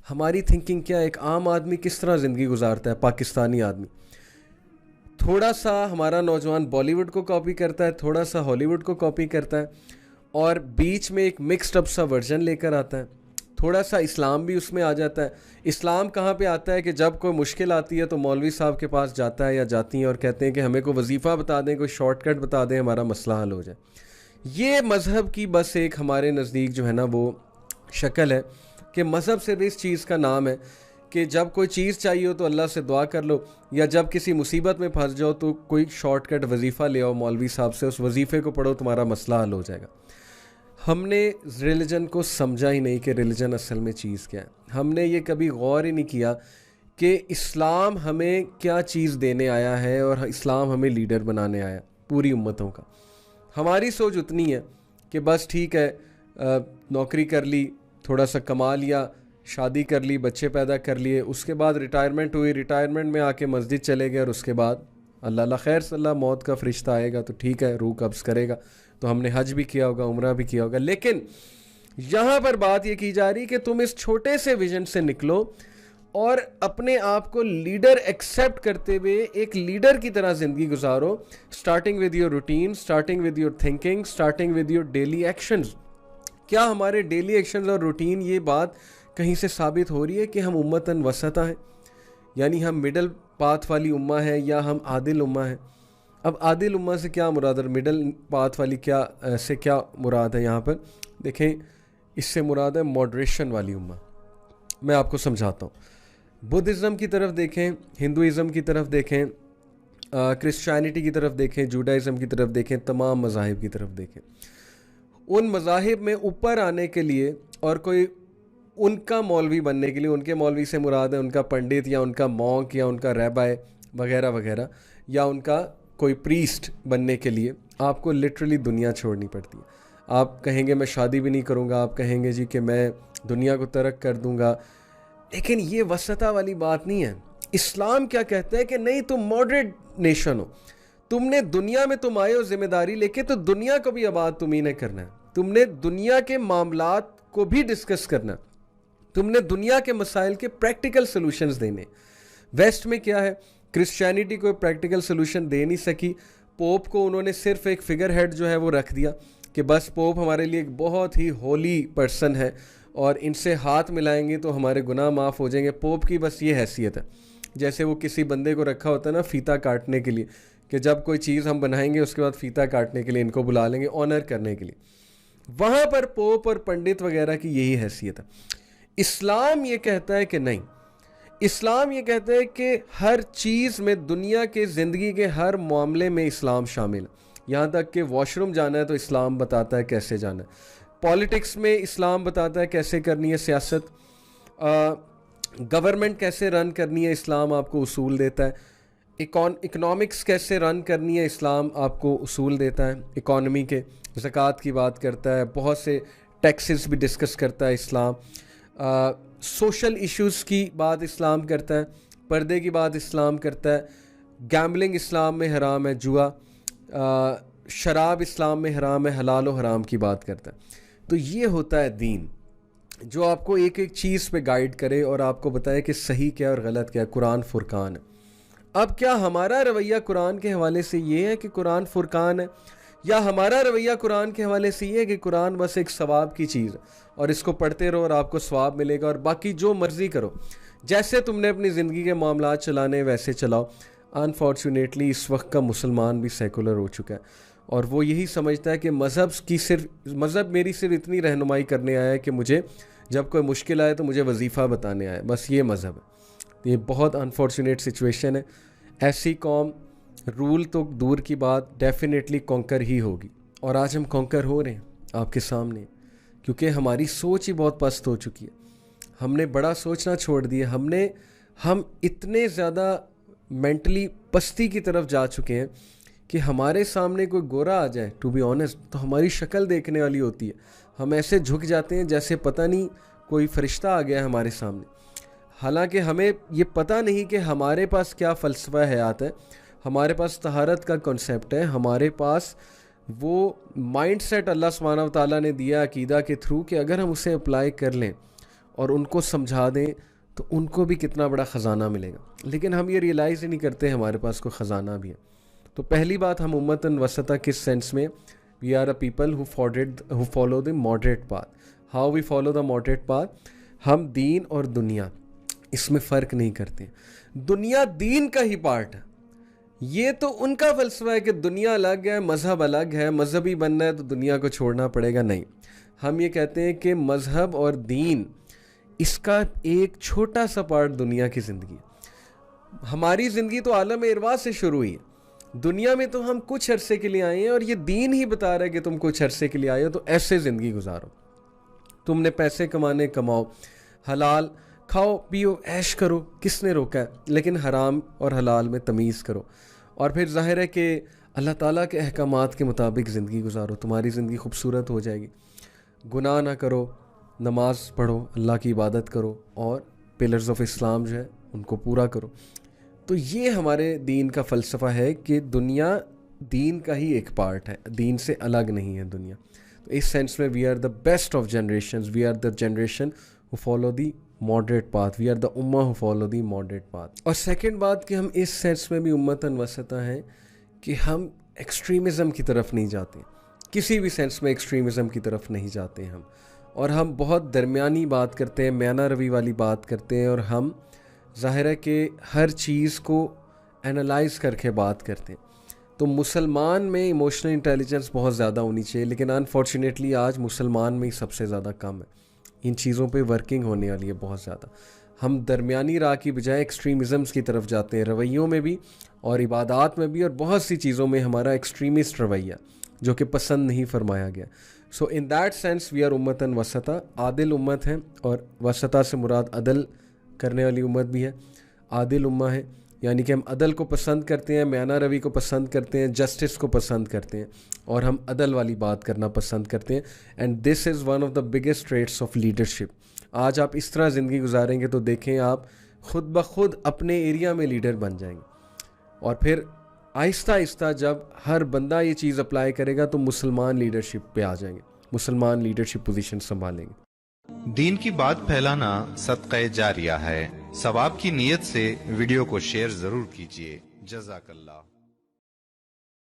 ہماری تھنکنگ کیا ہے, ایک عام آدمی کس طرح زندگی گزارتا ہے, پاکستانی آدمی تھوڑا سا ہمارا نوجوان بالی ووڈ کو کاپی کرتا ہے, تھوڑا سا ہالی ووڈ کو کاپی کرتا ہے, اور بیچ میں ایک مکسڈ اپ سا ورژن لے کر آتا ہے. تھوڑا سا اسلام بھی اس میں آ جاتا ہے. اسلام کہاں پہ آتا ہے کہ جب کوئی مشکل آتی ہے تو مولوی صاحب کے پاس جاتا ہے یا جاتی ہیں اور کہتے ہیں کہ ہمیں کوئی وظیفہ بتا دیں, کوئی شارٹ کٹ بتا دیں, ہمارا مسئلہ حل ہو جائے. یہ مذہب کی بس ایک ہمارے نزدیک جو ہے نا وہ شکل ہے کہ مذہب صرف اس چیز کا نام ہے کہ جب کوئی چیز چاہیے ہو تو اللہ سے دعا کر لو, یا جب کسی مصیبت میں پھنس جاؤ تو کوئی شارٹ کٹ وظیفہ لے آؤ مولوی صاحب سے, اس وظیفے کو پڑھو, تمہارا مسئلہ حل ہو جائے گا. ہم نے ریلیجن کو سمجھا ہی نہیں کہ ریلیجن اصل میں چیز کیا ہے. ہم نے یہ کبھی غور ہی نہیں کیا کہ اسلام ہمیں کیا چیز دینے آیا ہے, اور اسلام ہمیں لیڈر بنانے آیا پوری امتوں کا. ہماری سوچ اتنی ہے کہ بس ٹھیک ہے, نوکری کر لی, تھوڑا سا کما لیا, شادی کر لی, بچے پیدا کر لیے, اس کے بعد ریٹائرمنٹ ہوئی, ریٹائرمنٹ میں آ کے مسجد چلے گئے, اور اس کے بعد اللہ خیر صلی اللہ, موت کا فرشتہ آئے گا تو ٹھیک ہے, روح قبض کرے گا تو ہم نے حج بھی کیا ہوگا, عمرہ بھی کیا ہوگا. لیکن یہاں پر بات یہ کی جا رہی کہ تم اس چھوٹے سے ویژن سے نکلو اور اپنے آپ کو لیڈر ایکسیپٹ کرتے ہوئے ایک لیڈر کی طرح زندگی گزارو. Starting with your routine, starting with your thinking, starting with your daily actions. کیا ہمارے ڈیلی ایکشنز اور روٹین یہ بات کہیں سے ثابت ہو رہی ہے کہ ہم امتاً وسطا ہیں, یعنی ہم مڈل پاتھ والی امہ ہے, یا ہم عادل امہ ہے؟ اب عادل امہ سے کیا مراد ہے, مڈل پاتھ والی سے کیا مراد ہے؟ یہاں پر دیکھیں, اس سے مراد ہے ماڈریشن والی امہ. میں آپ کو سمجھاتا ہوں. بدھزم کی طرف دیکھیں, ہندوازم کی طرف دیکھیں, کرسچینٹی کی طرف دیکھیں, جوڈائزم کی طرف دیکھیں, تمام مذاہب کی طرف دیکھیں. ان مذاہب میں اوپر آنے کے لیے اور کوئی ان کا مولوی بننے کے لیے, ان کے مولوی سے مراد ہے ان کا پنڈت یا ان کا مونک یا ان کا ریبائے وغیرہ وغیرہ, یا ان کا کوئی پریسٹ بننے کے لیے آپ کو لٹرلی دنیا چھوڑنی پڑتی ہے. آپ کہیں گے میں شادی بھی نہیں کروں گا, آپ کہیں گے جی کہ میں دنیا کو ترک کر دوں گا. لیکن یہ وسطہ والی بات نہیں ہے. اسلام کیا کہتا ہے کہ نہیں, تم ماڈریٹ نیشن ہو, تم نے دنیا میں تم آئے ہو ذمہ داری لے کے, تو دنیا کو بھی آباد تم ہی نے کرنا ہے. تم نے دنیا کے معاملات کو بھی ڈسکس کرنا ہے, تم نے دنیا کے مسائل کے پریکٹیکل سلوشنز دینے. ویسٹ میں کیا ہے, کرسچینٹی کوئی پریکٹیکل سلوشن دے نہیں سکی. پوپ کو انہوں نے صرف ایک فگر ہیڈ جو ہے وہ رکھ دیا کہ بس پوپ ہمارے لیے ایک بہت ہی ہولی پرسن ہے, اور ان سے ہاتھ ملائیں گے تو ہمارے گناہ معاف ہو جائیں گے. پوپ کی بس یہ حیثیت ہے, جیسے وہ کسی بندے کو رکھا ہوتا ہے نا فیتا کاٹنے کے لیے, کہ جب کوئی چیز ہم بنائیں گے اس کے بعد فیتا کاٹنے کے لیے ان کو بلا لیں گے, آنر کرنے کے لیے. وہاں پر پوپ اور پنڈت وغیرہ کی یہی حیثیت ہے. اسلام یہ کہتا ہے کہ نہیں, اسلام یہ کہتا ہے کہ ہر چیز میں, دنیا کے زندگی کے ہر معاملے میں اسلام شامل ہے. یہاں تک کہ واش روم جانا ہے تو اسلام بتاتا ہے کیسے جانا ہے. پالیٹکس میں اسلام بتاتا ہے کیسے کرنی ہے سیاست. گورنمنٹ کیسے رن کرنی ہے, اسلام آپ کو اصول دیتا ہے. اکنامکس کیسے رن کرنی ہے, اسلام آپ کو اصول دیتا ہے اکانومی کے. زکوٰۃ کی بات کرتا ہے, بہت سے ٹیکسز بھی ڈسکس کرتا ہے اسلام. سوشل ایشوز کی بات اسلام کرتا ہے, پردے کی بات اسلام کرتا ہے. گیمبلنگ اسلام میں حرام ہے, جوا, شراب اسلام میں حرام ہے, حلال و حرام کی بات کرتا ہے. تو یہ ہوتا ہے دین, جو آپ کو ایک ایک چیز پہ گائیڈ کرے اور آپ کو بتائے کہ صحیح کیا اور غلط کیا. قرآن فرقان ہے. اب کیا ہمارا رویہ قرآن کے حوالے سے یہ ہے کہ قرآن فرقان ہے, یا ہمارا رویہ قرآن کے حوالے سے یہ ہے کہ قرآن بس ایک ثواب کی چیز ہے اور اس کو پڑھتے رہو اور آپ کو ثواب ملے گا, اور باقی جو مرضی کرو, جیسے تم نے اپنی زندگی کے معاملات چلانے ویسے چلاؤ. انفارچونیٹلی اس وقت کا مسلمان بھی سیکولر ہو چکا ہے, اور وہ یہی سمجھتا ہے کہ مذہب میری صرف اتنی رہنمائی کرنے آیا ہے کہ مجھے جب کوئی مشکل آئے تو مجھے وظیفہ بتانے آئے, بس یہ مذہب ہے. یہ بہت انفارچونیٹ سچویشن ہے. ایسی قوم رول تو دور کی بات, ڈیفینیٹلی کانکر ہی ہوگی, اور آج ہم کانکر ہو رہے ہیں آپ کے سامنے, کیونکہ ہماری سوچ ہی بہت پست ہو چکی ہے. ہم نے بڑا سوچنا چھوڑ دیا. ہم اتنے زیادہ مینٹلی پستی کی طرف جا چکے ہیں کہ ہمارے سامنے کوئی گورا آ جائے, ٹو بی آنیسٹ, تو ہماری شکل دیکھنے والی ہوتی ہے. ہم ایسے جھک جاتے ہیں جیسے پتہ نہیں کوئی فرشتہ آ گیا ہے ہمارے سامنے, حالانکہ ہمیں یہ پتہ نہیں کہ ہمارے پاس کیا فلسفہ حیات ہے. ہمارے پاس طہارت کا کنسیپٹ ہے, ہمارے پاس وہ مائنڈ سیٹ اللہ سبحانہ و تعالیٰ نے دیا عقیدہ کے تھرو کہ اگر ہم اسے اپلائی کر لیں اور ان کو سمجھا دیں تو ان کو بھی کتنا بڑا خزانہ ملے گا. لیکن ہم یہ ریئلائز ہی نہیں کرتے ہمارے پاس کوئی خزانہ بھی ہے. تو پہلی بات, ہم امتاً وسطا کس سینس میں, we are a people who follow the moderate path. How we follow the moderate path, ہم دین اور دنیا اس میں فرق نہیں کرتے. دنیا دین کا ہی پارٹ ہے. یہ تو ان کا فلسفہ ہے کہ دنیا الگ ہے, مذہب الگ ہے, مذہبی بننا ہے تو دنیا کو چھوڑنا پڑے گا. نہیں, ہم یہ کہتے ہیں کہ مذہب اور دین اس کا ایک چھوٹا سا پارٹ دنیا کی زندگی. ہماری زندگی تو عالم ارواح سے شروع ہوئی ہے. دنیا میں تو ہم کچھ عرصے کے لیے آئے ہیں, اور یہ دین ہی بتا رہا ہے کہ تم کچھ عرصے کے لیے آئے ہو تو ایسے زندگی گزارو. تم نے پیسے کمانے کماؤ, حلال کھاؤ پیو عیش کرو, کس نے روکا ہے, لیکن حرام اور حلال میں تمیز کرو. اور پھر ظاہر ہے کہ اللہ تعالیٰ کے احکامات کے مطابق زندگی گزارو, تمہاری زندگی خوبصورت ہو جائے گی. گناہ نہ کرو, نماز پڑھو, اللہ کی عبادت کرو, اور پلرز آف اسلام جو ہے ان کو پورا کرو. تو یہ ہمارے دین کا فلسفہ ہے کہ دنیا دین کا ہی ایک پارٹ ہے, دین سے الگ نہیں ہے دنیا. تو اس سینس میں we are the best of generations, we are the generation who follow the moderate path, we are the ummah who follow the moderate path. اور سیکنڈ بات کہ ہم اس سینس میں بھی امتاً وسطا ہیں کہ ہم ایکسٹریمزم کی طرف نہیں جاتے, کسی بھی سینس میں ایکسٹریمزم کی طرف نہیں جاتے ہم. اور ہم بہت درمیانی بات کرتے ہیں, میانہ روی والی بات کرتے ہیں, اور ہم ظاہر ہے کہ ہر چیز کو انالائز کر کے بات کرتے ہیں. تو مسلمان میں ایموشنل انٹیلیجنس بہت زیادہ ہونی چاہیے, لیکن انفارچونیٹلی آج مسلمان میں ہی سب سے زیادہ کم ہے. ان چیزوں پہ ورکنگ ہونے والی ہے بہت زیادہ. ہم درمیانی راہ کی بجائے ایکسٹریمزمس کی طرف جاتے ہیں, رویوں میں بھی اور عبادات میں بھی, اور بہت سی چیزوں میں ہمارا ایکسٹریمسٹ رویہ جو کہ پسند نہیں فرمایا گیا. So in that sense we are امتاً وسطا, عادل امت ہے, اور وسطا سے مراد عدل کرنے والی امت بھی ہے, عادل امہ ہے. یعنی کہ ہم عدل کو پسند کرتے ہیں, میانہ روی کو پسند کرتے ہیں, جسٹس کو پسند کرتے ہیں, اور ہم عدل والی بات کرنا پسند کرتے ہیں. And this is one of the biggest traits of leadership. آج آپ اس طرح زندگی گزاریں گے تو دیکھیں آپ خود بخود اپنے ایریا میں لیڈر بن جائیں گے, اور پھر آہستہ آہستہ جب ہر بندہ یہ چیز اپلائی کرے گا تو مسلمان لیڈرشپ پہ آ جائیں گے, مسلمان لیڈرشپ پوزیشن سنبھالیں گے. دین کی بات پھیلانا صدقہ جاریہ ہے. ثواب کی نیت سے ویڈیو کو شیئر ضرور کیجیے. جزاک اللہ.